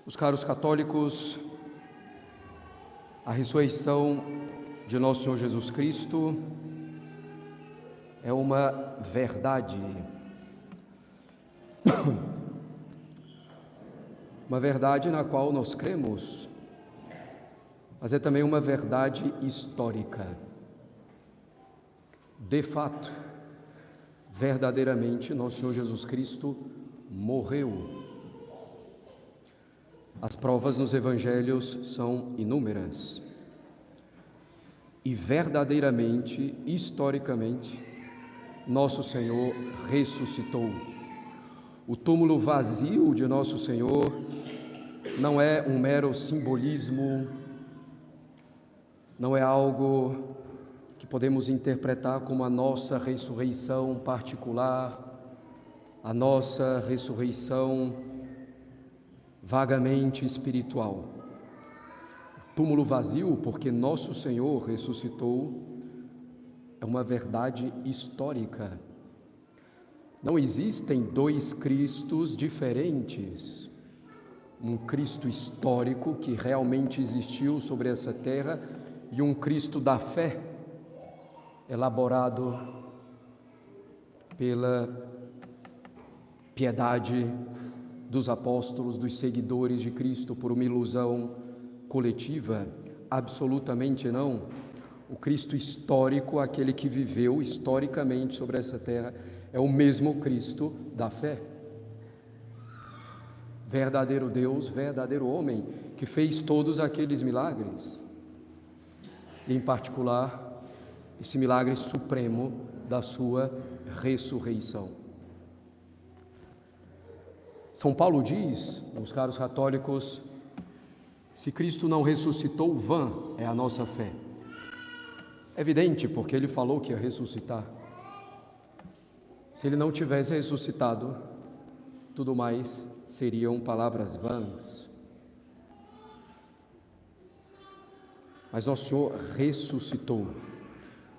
Os caros católicos, a ressurreição de nosso Senhor Jesus Cristo é uma verdade. Uma verdade na qual nós cremos, mas é também uma verdade histórica. De fato, verdadeiramente, nosso Senhor Jesus Cristo morreu. As provas nos evangelhos são inúmeras. E verdadeiramente, historicamente, nosso Senhor ressuscitou. O túmulo vazio de nosso Senhor não é um mero simbolismo, não é algo que podemos interpretar como a nossa ressurreição particular, a nossa ressurreição vagamente espiritual. Túmulo vazio, porque nosso Senhor ressuscitou, é uma verdade histórica. Não existem dois Cristos diferentes. Um Cristo histórico que realmente existiu sobre essa terra e um Cristo da fé, elaborado pela piedade dos apóstolos, dos seguidores de Cristo, por uma ilusão coletiva. Absolutamente não. O Cristo histórico, aquele que viveu historicamente sobre essa terra, é o mesmo Cristo da fé. Verdadeiro Deus, verdadeiro homem, que fez todos aqueles milagres. E, em particular, esse milagre supremo da sua ressurreição. São Paulo diz, meus caros católicos, se Cristo não ressuscitou, vã é a nossa fé. É evidente, porque ele falou que ia ressuscitar. Se ele não tivesse ressuscitado, tudo mais seriam palavras vãs. Mas nosso Senhor ressuscitou.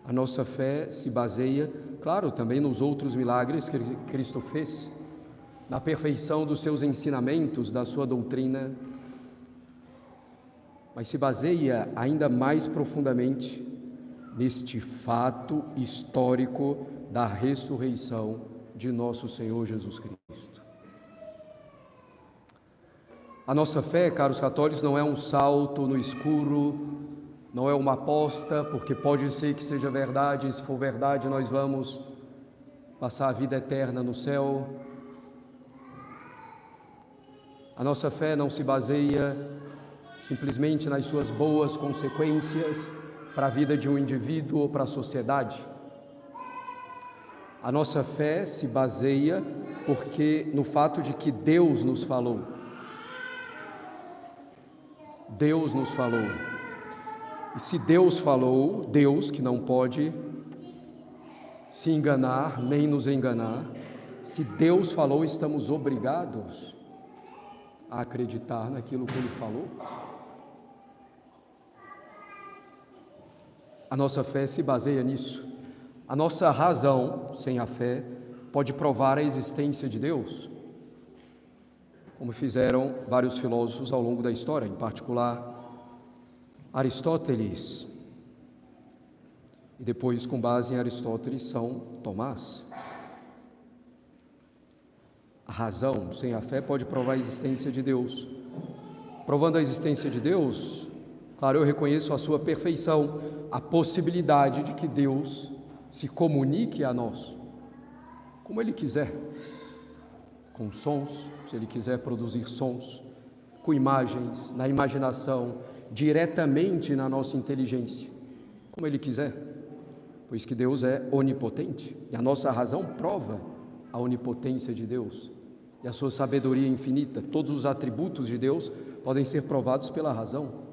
A nossa fé se baseia, claro, também nos outros milagres que Cristo fez, na perfeição dos seus ensinamentos, da sua doutrina, mas se baseia ainda mais profundamente neste fato histórico da ressurreição de nosso Senhor Jesus Cristo. A nossa fé, caros católicos, não é um salto no escuro, não é uma aposta, porque pode ser que seja verdade, e se for verdade nós vamos passar a vida eterna no céu. A nossa fé não se baseia simplesmente nas suas boas consequências para a vida de um indivíduo ou para a sociedade. A nossa fé se baseia no fato de que Deus nos falou. Deus nos falou. E se Deus falou, Deus, que não pode se enganar nem nos enganar, se Deus falou, estamos obrigados a acreditar naquilo que Ele falou. A nossa fé se baseia nisso. A nossa razão, sem a fé, pode provar a existência de Deus, como fizeram vários filósofos ao longo da história, em particular Aristóteles, e depois, com base em Aristóteles, São Tomás. A razão, sem a fé, pode provar a existência de Deus. Provando a existência de Deus, claro, eu reconheço a sua perfeição, a possibilidade de que Deus se comunique a nós, como Ele quiser, com sons, se Ele quiser produzir sons, com imagens, na imaginação, diretamente na nossa inteligência, como Ele quiser, pois que Deus é onipotente, e a nossa razão prova a onipotência de Deus e a sua sabedoria infinita. Todos os atributos de Deus podem ser provados pela razão.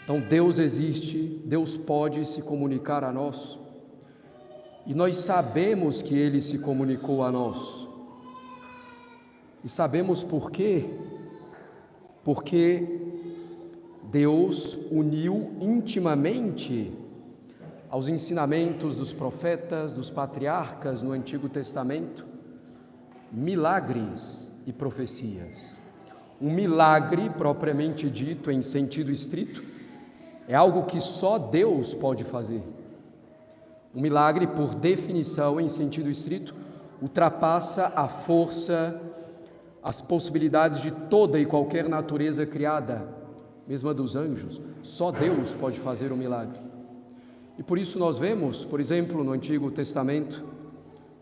Então Deus existe, Deus pode se comunicar a nós, e nós sabemos que Ele se comunicou a nós, e sabemos por quê? Porque Deus uniu intimamente aos ensinamentos dos profetas, dos patriarcas no Antigo Testamento, milagres e profecias. Um milagre, propriamente dito, em sentido estrito, é algo que só Deus pode fazer. Um milagre, por definição, em sentido estrito, ultrapassa a força, as possibilidades de toda e qualquer natureza criada, mesmo a dos anjos. Só Deus pode fazer um milagre. E por isso nós vemos, por exemplo, no Antigo Testamento,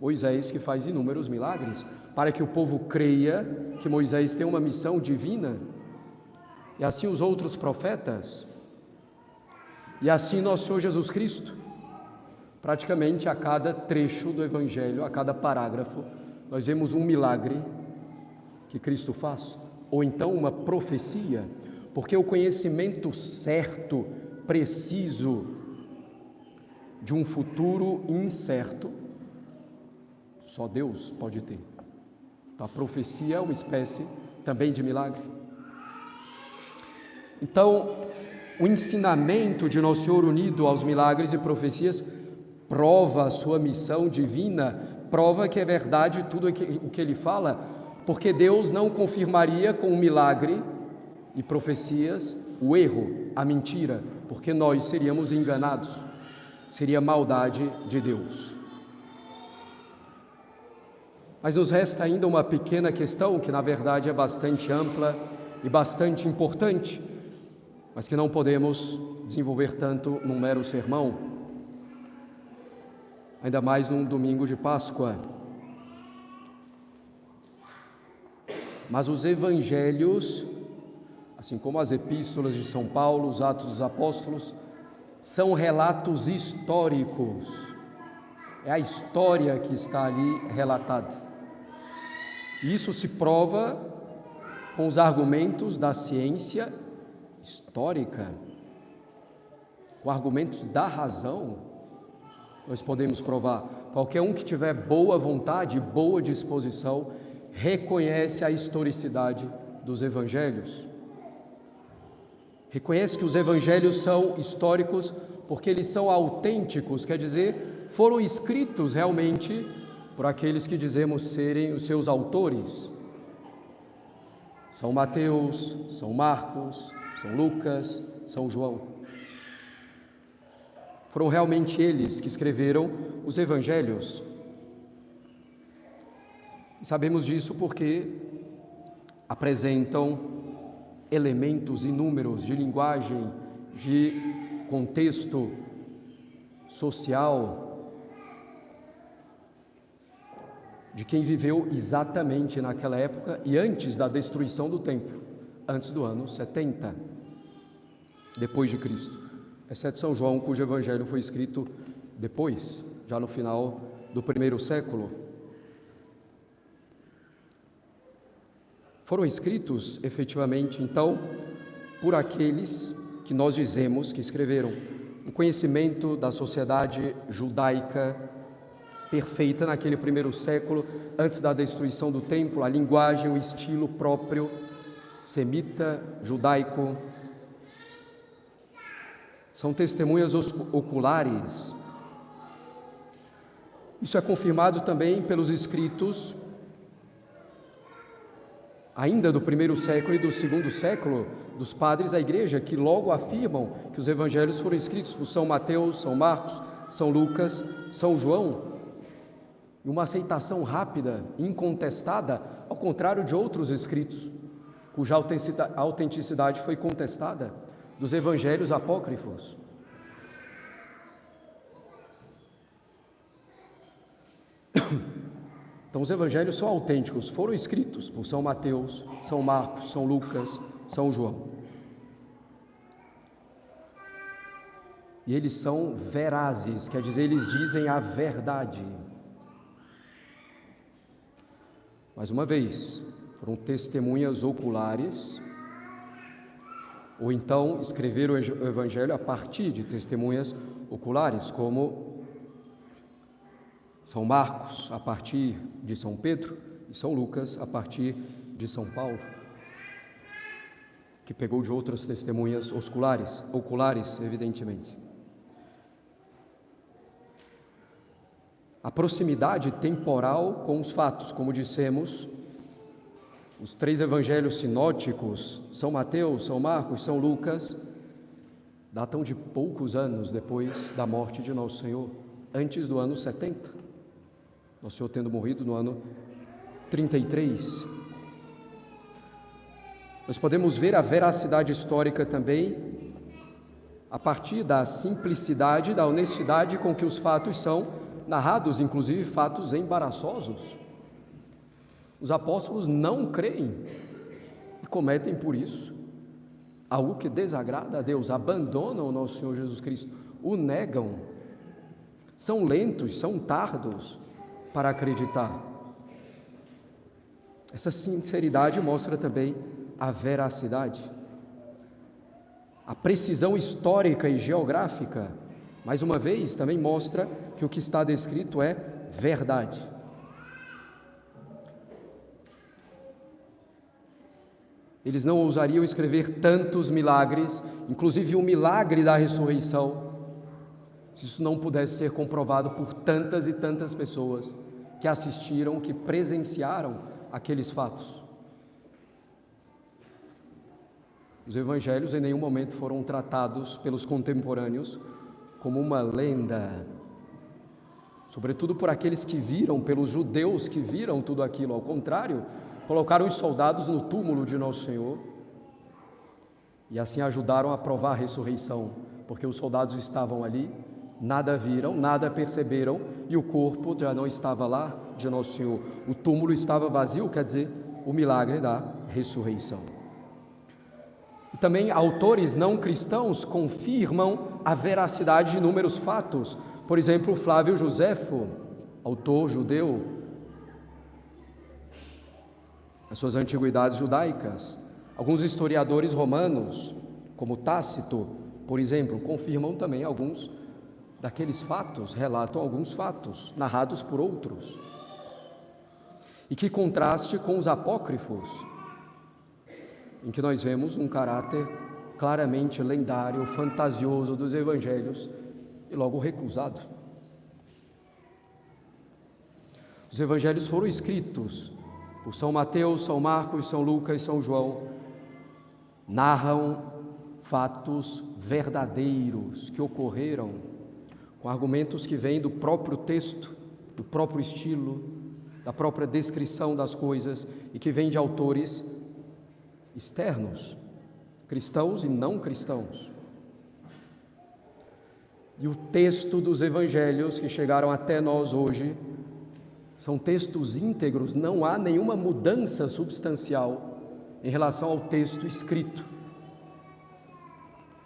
Moisés que faz inúmeros milagres, para que o povo creia que Moisés tem uma missão divina, e assim os outros profetas, e assim nosso Senhor Jesus Cristo. Praticamente a cada trecho do Evangelho, a cada parágrafo, nós vemos um milagre que Cristo faz, ou então uma profecia, porque o conhecimento certo, preciso, de um futuro incerto, só Deus pode ter. Então, a profecia é uma espécie também de milagre. Então, o ensinamento de Nosso Senhor unido aos milagres e profecias prova a sua missão divina, prova que é verdade tudo o que ele fala, porque Deus não confirmaria com um milagre e profecias o erro, a mentira, porque nós seríamos enganados, seria maldade de Deus. Mas nos resta ainda uma pequena questão, que na verdade é bastante ampla e bastante importante, mas que não podemos desenvolver tanto num mero sermão, ainda mais num domingo de Páscoa. Mas os evangelhos, assim como as epístolas de São Paulo, os Atos dos Apóstolos, são relatos históricos. É a história que está ali relatada. E isso se prova com os argumentos da ciência histórica, com argumentos da razão. Nós podemos provar. Qualquer um que tiver boa vontade, boa disposição, reconhece a historicidade dos evangelhos. Reconhece que os evangelhos são históricos porque eles são autênticos, quer dizer, foram escritos realmente por aqueles que dizemos serem os seus autores. São Mateus, São Marcos, São Lucas, São João. Foram realmente eles que escreveram os evangelhos. E sabemos disso porque apresentam elementos inúmeros de linguagem, de contexto social, de quem viveu exatamente naquela época e antes da destruição do templo, antes do ano 70, depois de Cristo, exceto São João, cujo evangelho foi escrito depois, já no final do primeiro século. Foram escritos, efetivamente, então, por aqueles que nós dizemos que escreveram. O conhecimento da sociedade judaica perfeita naquele primeiro século, antes da destruição do templo, a linguagem, o estilo próprio, semita, judaico. São testemunhas oculares. Isso é confirmado também pelos escritos ainda do primeiro século e do segundo século, dos padres da igreja, que logo afirmam que os evangelhos foram escritos por São Mateus, São Marcos, São Lucas, São João, e uma aceitação rápida, incontestada, ao contrário de outros escritos, cuja autenticidade foi contestada, dos evangelhos apócrifos. Então os evangelhos são autênticos, foram escritos por São Mateus, São Marcos, São Lucas, São João. E eles são verazes, quer dizer, eles dizem a verdade. Mais uma vez, foram testemunhas oculares, ou então escreveram o evangelho a partir de testemunhas oculares, como São Marcos, a partir de São Pedro, e São Lucas, a partir de São Paulo, que pegou de outras testemunhas oculares, evidentemente. a proximidade temporal com os fatos. Como dissemos, os 3 evangelhos sinóticos, São Mateus, São Marcos, São Lucas, datam de poucos anos depois da morte de Nosso Senhor, antes do ano 70. Nosso Senhor tendo morrido no ano 33. Nós podemos ver a veracidade histórica também a partir da simplicidade, da honestidade com que os fatos são narrados, inclusive fatos embaraçosos. Os apóstolos não creem e cometem por isso algo que desagrada a Deus, abandonam o nosso Senhor Jesus Cristo, o negam, são lentos, são tardos para acreditar. Essa sinceridade mostra também a veracidade, a precisão histórica e geográfica, mais uma vez, também mostra que o que está descrito é verdade. Eles não ousariam escrever tantos milagres, inclusive o milagre da ressurreição, se isso não pudesse ser comprovado por tantas e tantas pessoas que assistiram, que presenciaram aqueles fatos. Os evangelhos em nenhum momento foram tratados pelos contemporâneos como uma lenda, sobretudo por aqueles que viram, pelos judeus que viram tudo aquilo. Ao contrário, colocaram os soldados no túmulo de Nosso Senhor e assim ajudaram a provar a ressurreição, porque os soldados estavam ali, nada viram, nada perceberam e o corpo já não estava lá de Nosso Senhor. O túmulo estava vazio, quer dizer, o milagre da ressurreição. E também autores não cristãos confirmam a veracidade de inúmeros fatos. Por exemplo, Flávio Joséfo, autor judeu, as suas antiguidades judaicas. Alguns historiadores romanos, como Tácito, por exemplo, confirmam também alguns daqueles fatos, relatam alguns fatos narrados por outros. E que contraste com os apócrifos, em que nós vemos um caráter claramente lendário, fantasioso dos evangelhos e logo recusado. Os evangelhos foram escritos por São Mateus, São Marcos, São Lucas e São João, narram fatos verdadeiros que ocorreram, com argumentos que vêm do próprio texto, do próprio estilo, da própria descrição das coisas e que vêm de autores externos, cristãos e não cristãos. E o texto dos evangelhos que chegaram até nós hoje são textos íntegros, não há nenhuma mudança substancial em relação ao texto escrito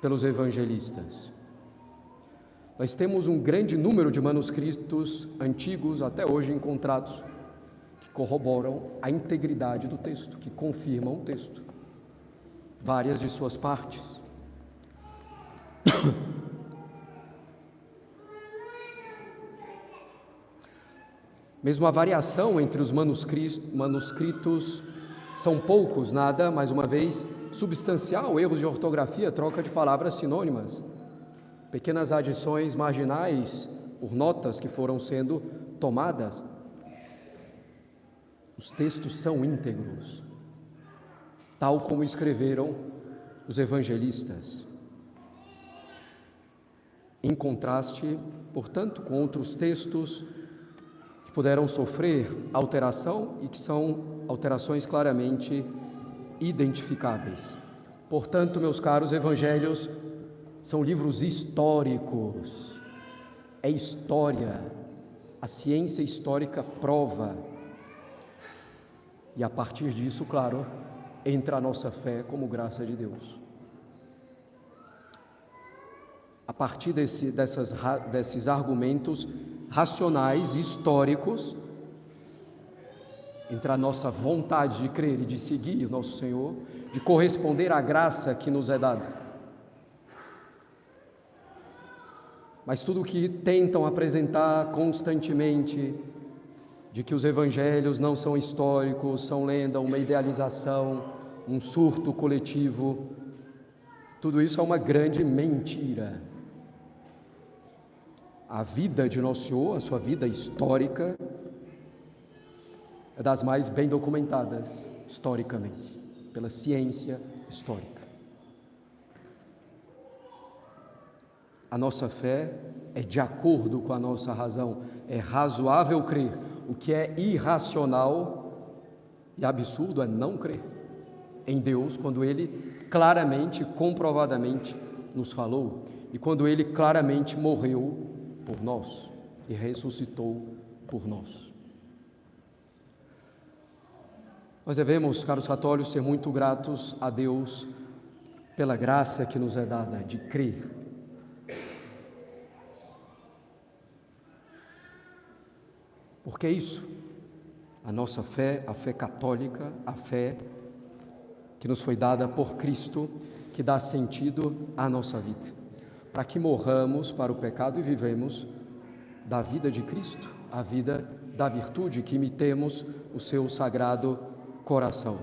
pelos evangelistas. Nós temos um grande número de manuscritos antigos, até hoje encontrados, que corroboram a integridade do texto, que confirmam o texto, várias de suas partes. Mesmo a variação entre os manuscritos são poucos, nada, mais uma vez, substancial, erros de ortografia, troca de palavras sinônimas, pequenas adições marginais por notas que foram sendo tomadas. Os textos são íntegros, tal como escreveram os evangelistas. Em contraste, portanto, com outros textos que puderam sofrer alteração e que são alterações claramente identificáveis. Portanto, meus caros, evangelhos são livros históricos, é história, a ciência histórica prova, e a partir disso, claro, entra a nossa fé como graça de Deus. A partir desses argumentos racionais, históricos, entra a nossa vontade de crer e de seguir o nosso Senhor, de corresponder à graça que nos é dada. Mas tudo que tentam apresentar constantemente, de que os evangelhos não são históricos, são lenda, uma idealização, um surto coletivo, tudo isso é uma grande mentira. A vida de Nosso Senhor, a sua vida histórica, é das mais bem documentadas historicamente, pela ciência histórica. A nossa fé é de acordo com a nossa razão, é razoável crer. O que é irracional e absurdo é não crer em Deus quando Ele claramente, comprovadamente nos falou e quando Ele claramente morreu por nós e ressuscitou por nós. Nós devemos, caros católicos, ser muito gratos a Deus pela graça que nos é dada de crer. Porque é isso, a nossa fé, a fé católica, a fé que nos foi dada por Cristo, que dá sentido à nossa vida, para que morramos para o pecado e vivemos da vida de Cristo, a vida da virtude, que imitemos o seu sagrado coração.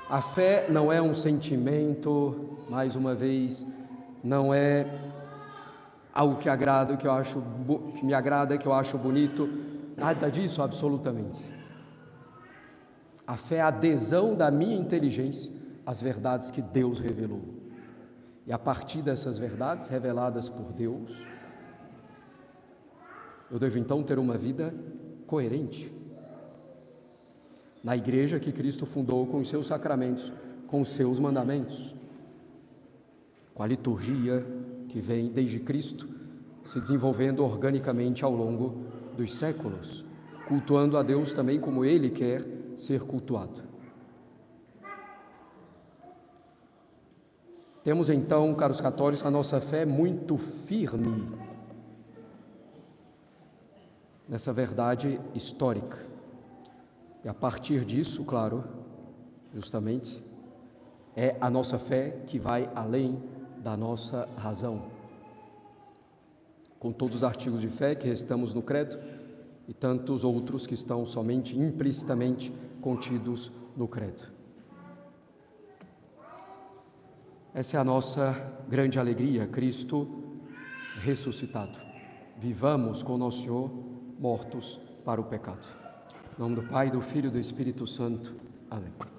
A fé não é um sentimento, mais uma vez, não é algo que agrada, que me agrada, que eu acho bonito, nada disso absolutamente. A fé é a adesão da minha inteligência às verdades que Deus revelou. E a partir dessas verdades reveladas por Deus, eu devo então ter uma vida coerente. Na igreja que Cristo fundou com os seus sacramentos, com os seus mandamentos, com a liturgia que vem desde Cristo, se desenvolvendo organicamente ao longo dos séculos, cultuando a Deus também como Ele quer ser cultuado. Temos então, caros católicos, a nossa fé muito firme nessa verdade histórica. E a partir disso, claro, justamente, é a nossa fé que vai além da nossa razão. Com todos os artigos de fé que estamos no credo e tantos outros que estão somente implicitamente contidos no credo. Essa é a nossa grande alegria, Cristo ressuscitado. Vivamos com Nosso Senhor mortos para o pecado. Em nome do Pai, do Filho e do Espírito Santo. Amém.